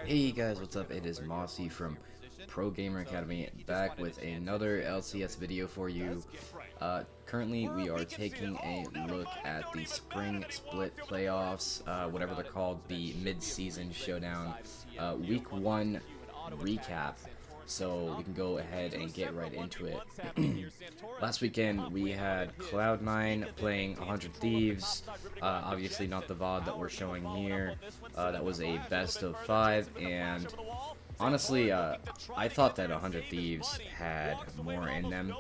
Hey guys, what's up? It is Mossy from Pro Gamer Academy back with another LCS video for you. Currently, we are taking a look at the Spring Split Playoffs, whatever they're called, the Mid-Season Showdown, Week 1 recap. So we can go ahead and get right into it. Last weekend we had Cloud9 playing 100 Thieves. Obviously not the VOD that we're showing here. That was a best of 5, and honestly, I thought that 100 Thieves had more in them.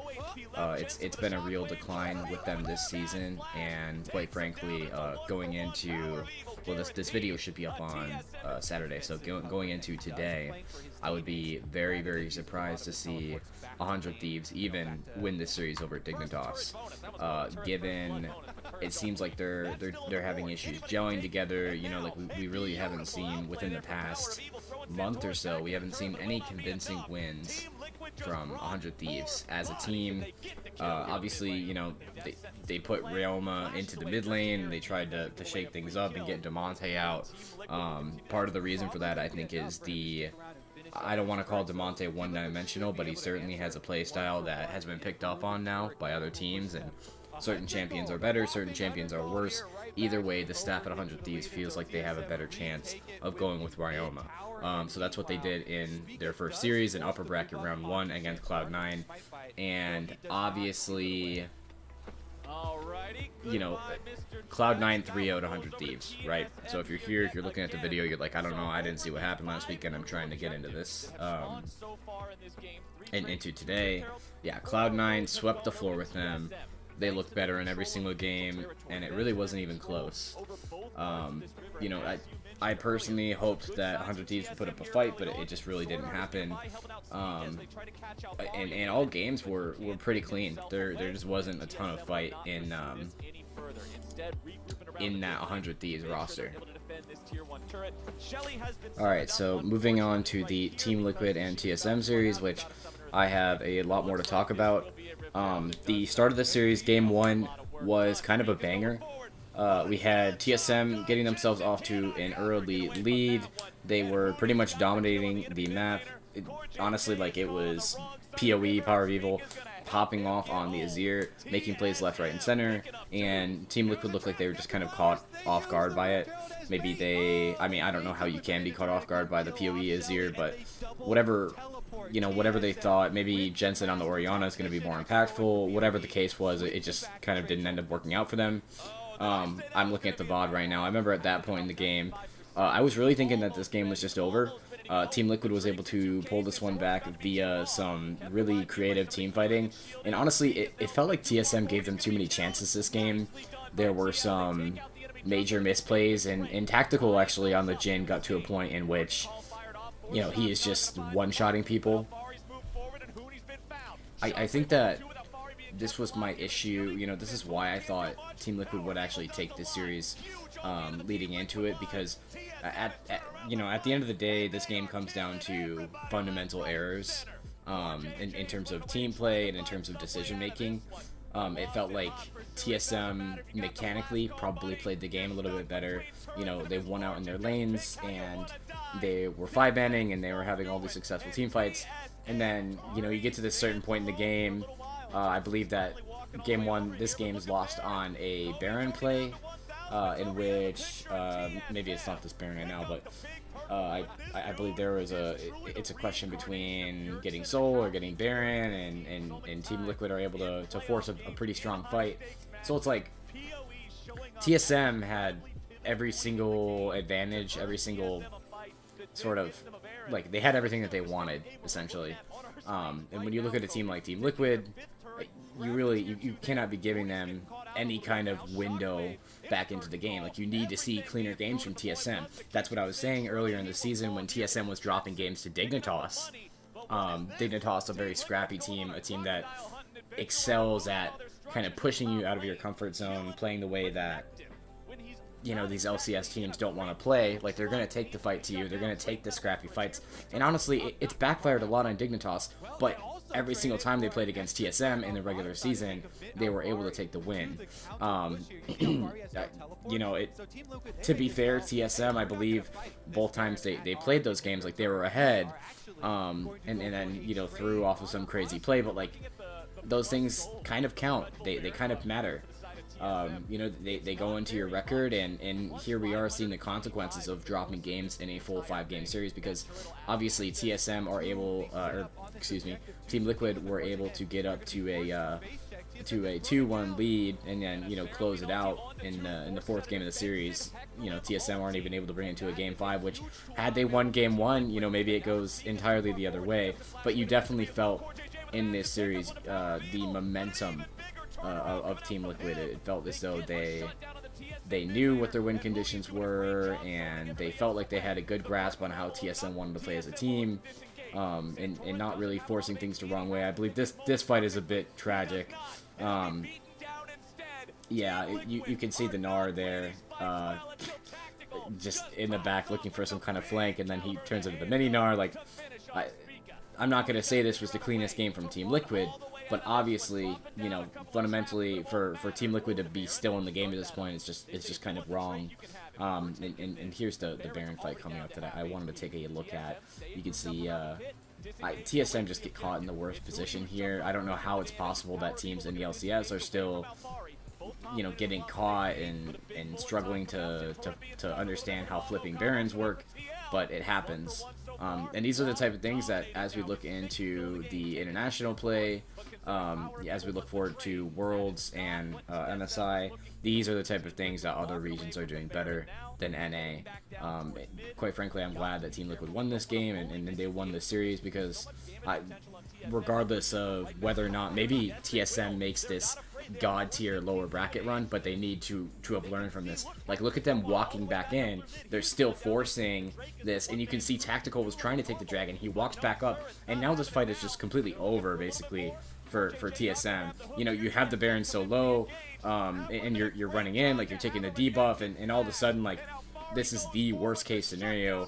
It's been a real decline with them this season, and quite frankly, going into, well, this video should be up on Saturday, so going into today, I would be very surprised to see 100 Thieves even win this series over Dignitas, given it seems like they're having issues gelling together. You know, like we really haven't seen within the past month or so. We haven't seen any convincing wins from 100 Thieves as a team. Obviously, you know, they put Ryoma into the mid lane. They tried to shake things up and get Damonte out. Part of the reason for that, I think, is I don't want to call Damonte one-dimensional, but he certainly has a playstyle that has been picked up on now by other teams, and certain champions are better, certain champions are worse. Either way, the staff at 100 Thieves feels like they have a better chance of going with Ryoma. So that's what they did in their first series in upper bracket round 1 against Cloud9. And obviously, you know, Cloud9 3-0'd 100 Thieves, right? So if you're here, if you're looking at the video, you're like, I don't know, I didn't see what happened last weekend, I'm trying to get into this. And into today, yeah, Cloud9 swept the floor with them. They looked better in every single game, and it really wasn't even close. You know, I personally hoped that 100 Thieves would put up a fight, but it just really didn't happen. And all games were pretty clean. There just wasn't a ton of fight in that 100 Thieves roster. Alright, so moving on to the Team Liquid and TSM series, which I have a lot more to talk about. The start of the series, game 1, was kind of a banger. We had TSM getting themselves off to an early lead. They were pretty much dominating the map. Honestly, like, it was PoE, Power of Evil, popping off on the Azir, making plays left, right, and center, and Team Liquid looked like they were just kind of caught off guard by it. Maybe I mean, I don't know how you can be caught off guard by the PoE Azir, but whatever they thought, maybe Jensen on the Orianna is going to be more impactful. Whatever the case was, it just kind of didn't end up working out for them. I'm looking at the VOD right now. I remember at that point in the game, I was really thinking that this game was just over. Team Liquid was able to pull this one back via some really creative team fighting, and honestly, it felt like TSM gave them too many chances this game. There were some major misplays, and Tactical actually on the Jhin got to a point in which, you know, he is just one-shotting people. I think that this was my issue. You know, this is why I thought Team Liquid would actually take this series leading into it, because at the end of the day, this game comes down to fundamental errors in terms of team play and in terms of decision making. It felt like TSM mechanically probably played the game a little bit better. You know, they won out in their lanes, and they were 5-banning, and they were having all these successful team fights. And then, you know, you get to this certain point in the game. I believe that game 1, this game is lost on a Baron play, in which, maybe it's not this Baron right now, but I believe there was it's a question between getting Soul or getting Baron, and Team Liquid are able to force a pretty strong fight. So it's like TSM had every single advantage, every single sort of, like, they had everything that they wanted, essentially. And when you look at a team like Team Liquid, you cannot be giving them any kind of window back into the game. Like, you need to see cleaner games from TSM. That's what I was saying earlier in the season when TSM was dropping games to Dignitas. Dignitas, a very scrappy team, a team that excels at kind of pushing you out of your comfort zone, playing the way that, you know, these LCS teams don't want to play. Like, they're going to take the fight to you, they're going to take the scrappy fights, and honestly, it's backfired a lot on Dignitas, but every single time they played against TSM in the regular season, they were able to take the win. You know, to be fair, TSM, I believe, both times they played those games, like, they were ahead, and then, you know, threw off of some crazy play, but, like, those things kind of count. They kind of matter. You know, they go into your record, and here we are seeing the consequences of dropping games in a full 5-game series, because obviously TSM are able, or excuse me, Team Liquid were able to get up to a 2-1 lead, and then, you know, close it out in the 4th game of the series. You know, TSM aren't even able to bring it to a game 5, which, had they won game 1, you know, maybe it goes entirely the other way. But you definitely felt in this series the momentum of Team Liquid. It felt as though they knew what their win conditions were, and they felt like they had a good grasp on how TSM wanted to play as a team, and not really forcing things the wrong way. I believe this fight is a bit tragic. Yeah, you can see the Gnar there, just in the back looking for some kind of flank, and then he turns into the mini Gnar. Like, I'm not going to say this was the cleanest game from Team Liquid, but obviously, you know, fundamentally, for Team Liquid to be still in the game at this point, it's just kind of wrong. And here's the Baron fight coming up that I wanted to take a look at. You can see TSM just get caught in the worst position here. I don't know how it's possible that teams in the LCS are still, you know, getting caught and struggling to understand how flipping Barons work, but it happens. And these are the type of things that, as we look into the international play, as we look forward to Worlds and MSI, these are the type of things that other regions are doing better than NA. Quite frankly, I'm glad that Team Liquid won this game, and they won this series, because regardless of whether or not maybe TSM makes this god tier lower bracket run, but they need to have learned from this. Like, look at them walking back in. They're still forcing this, and you can see Tactical was trying to take the dragon. He walks back up, and now this fight is just completely over, basically, for TSM. You know, you have the Baron so low, and you're running in, like, you're taking the debuff, and all of a sudden, like, this is the worst case scenario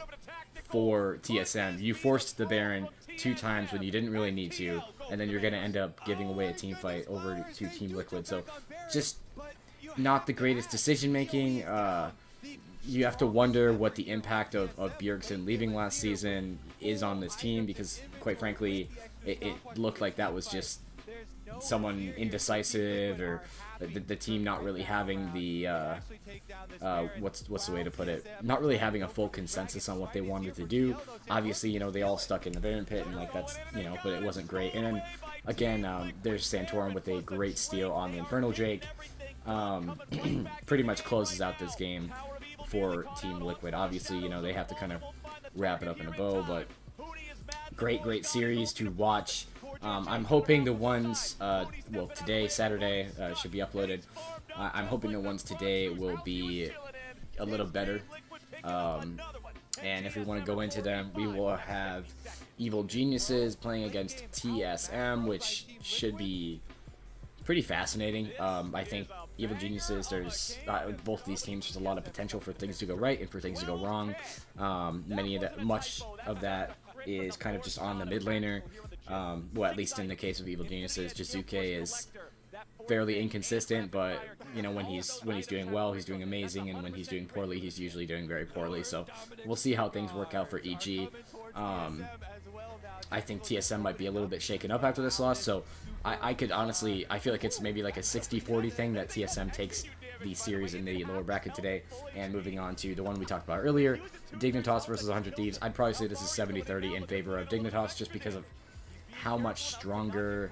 for TSM. You forced the Baron 2 times when you didn't really need to, and then you're going to end up giving away a team fight over to Team Liquid. So, just not the greatest decision making. You have to wonder what the impact of Bjergsen leaving last season is on this team, because, quite frankly, it looked like that was just someone indecisive, or the team not really having the what's the way to put it, not really having a full consensus on what they wanted to do. Obviously, you know, they all stuck in the Baron pit, and, like, that's, you know, but it wasn't great. And then again, there's Santorum with a great steal on the Infernal Drake. Pretty much closes out this game for Team Liquid. Obviously, you know, they have to kind of wrap it up in a bow, but great series to watch. I'm hoping the ones, well, today, Saturday, should be uploaded. I'm hoping the ones today will be a little better. And if we want to go into them, we will have Evil Geniuses playing against TSM, which should be pretty fascinating. I think Evil Geniuses, there's both these teams, there's a lot of potential for things to go right and for things to go wrong. Much of that is kind of just on the mid laner. Well, at least in the case of Evil Geniuses, Jizuke is fairly inconsistent, but, you know, when he's doing well, he's doing amazing, and when he's doing poorly, he's usually doing very poorly. So we'll see how things work out for EG. I think TSM might be a little bit shaken up after this loss, so I could honestly, I feel like it's maybe like a 60-40 thing that TSM takes the series in the lower bracket today. And moving on to the one we talked about earlier, Dignitas versus 100 Thieves, I'd probably say this is 70-30 in favor of Dignitas, just because of how much stronger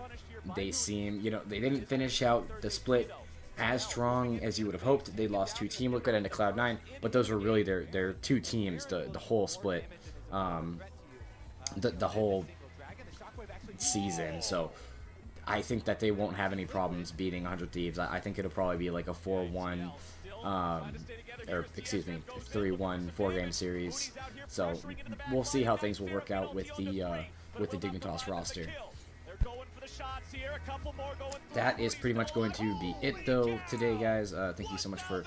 they seem. You know, they didn't finish out the split as strong as you would have hoped. They lost to Team Liquid and to Cloud9, but those were really their 2 teams, the whole split, the whole season. So I think that they won't have any problems beating 100 Thieves. I think it'll probably be like a 4-1, or excuse me, 3-1 4-game series. So we'll see how things will work out with the Dignitas roster. that is pretty much going to be it though today, guys. Thank you so much for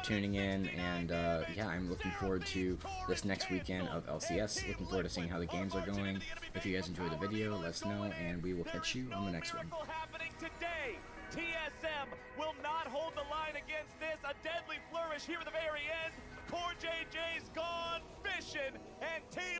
tuning in, and yeah, I'm looking forward to this next weekend of LCS. Looking forward to seeing how the games are going. If you guys enjoyed the video, let us know, and we will catch you on the next one. TSM will not hold the line against this. A deadly flourish here at the very end. Core JJ's gone fishing, and Team